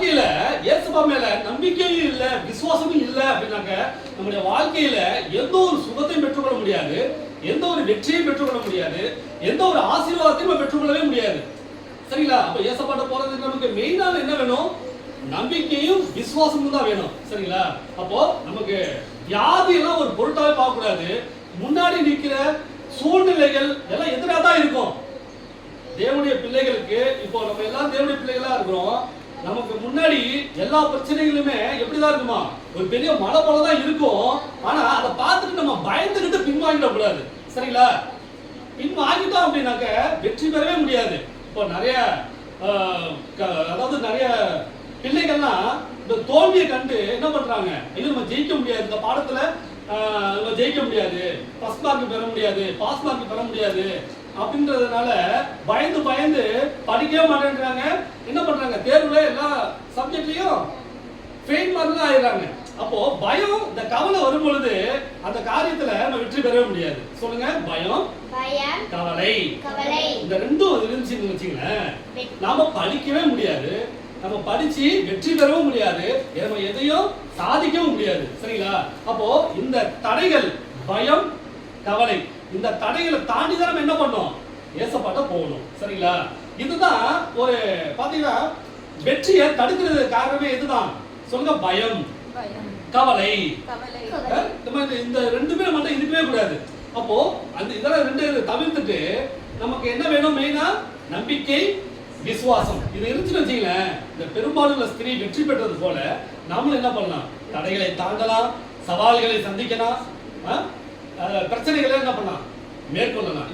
வாழ்க்கையில இயேசுபா மேல நம்பிக்கையும் இல்ல, விசுவாசமும் இல்ல அப்படின்னாக்க நம்முடைய வாழ்க்கையில எந்த ஒரு சுகத்தையும் பெற்றுக்கொள்ள முடியாது, எந்த ஒரு வெற்றியையும் பெற்றுக்கொள்ள முடியாது, எந்த ஒரு ஆசீர்வாதத்தையும் பெற்றுக்கொள்ளவே முடியாது. சரிங்களா? அப்ப இயேசுபாட்ட போறதுக்கு நமக்கு மெயினான என்ன வேணும்? நம்பிக்கையும் விசுவாசமும் தான் வேணும். சரிங்களா? அப்போ நமக்கு வியாதி எல்லாம் ஒரு பொருட்டாவே பார்க்க கூடாது. முன்னாடி நிக்கிற சூழ்நிலைகள் எல்லாம் எதிராக தான் இருக்கும். தேவனுடைய பிள்ளைகளுக்கு இப்போ நம்ம எல்லாம் தேவனுடைய பிள்ளைகளா இருக்கிறோம். நமக்கு முன்னாடி எல்லா பிரச்சனைகளுமே எப்படிதான் இருக்குமா? ஒரு பெரிய மலை போல தான் இருக்கும். ஆனா அதை பார்த்துட்டு நம்ம பயந்துகிட்டு பின்வாங்கிட கூடாது. சரிங்களா? பின்வாங்கிட்டோம் அப்படின்னாக்க வெற்றி பெறவே முடியாது. இப்போ நிறைய அதாவது நிறைய பிள்ளைகள்லாம் இந்த தோல்வியை கண்டு என்ன பண்றாங்க? ஐயோ நம்ம ஜெயிக்க முடியாது, இந்த பாடத்துல நம்ம ஜெயிக்க முடியாது, ஃபர்ஸ்ட் மார்க் பெற முடியாது, பாஸ் மார்க் பெற முடியாது அப்படின்றதுனால பயந்து பயந்து படிக்கவே மாட்டேன்றாங்க. என்ன பண்றாங்க? தேர்வுல எல்லா சப்ஜெக்ட்லயும் ஃபெயில் மார்க் தான் ஆயிடுறாங்க. அப்போ பயம், இந்த கவலை வரும் பொழுது அந்த காரியத்துல நம்ம வெற்றி பெறவே முடியாது. சொல்லுங்க, பயம், கவலை, இந்த ரெண்டும் இருந்துச்சுன்னு வச்சுங்களேன், நாம படிக்கவே முடியாது, நம்ம படிச்சு வெற்றி பெறவும் முடியாது, நம்ம எதையும் சாதிக்கவும் முடியாது. சரிங்களா? அப்போ இந்த தடைகள், பயம், கவலை, இந்த தடைகளை தாண்டி தான் நம்ம என்ன பண்ணோம்? ஏசப்பாட்ட போகணும். சரிங்களா? இதுதான் ஒரு பாத்தீங்கன்னா வெற்றியை தடுக்கிறது காரணமே இதுதான். சொல்லுங்க, பயம், கவலை. இந்த ரெண்டுமே நம்ம இருக்கவே கூடாது. அப்போ அந்த இதெல்லாம் ரெண்டு தவிர்த்துட்டு நமக்கு என்ன வேணும்? மெயினா நம்பிக்கை, விசுவாசம். இது இருந்துச்சுன்னு வச்சுங்களேன், இந்த பெரும்பாலுள்ள ஸ்திரீ வெற்றி பெற்றது போல நாமளும் என்ன பண்ணலாம்? தடைகளை தாண்டலாம், சவால்களை சந்திக்கலாம், பிரச்சனைகளை என்ன பண்ணலாம்? மேற்கொள்ளலாம்.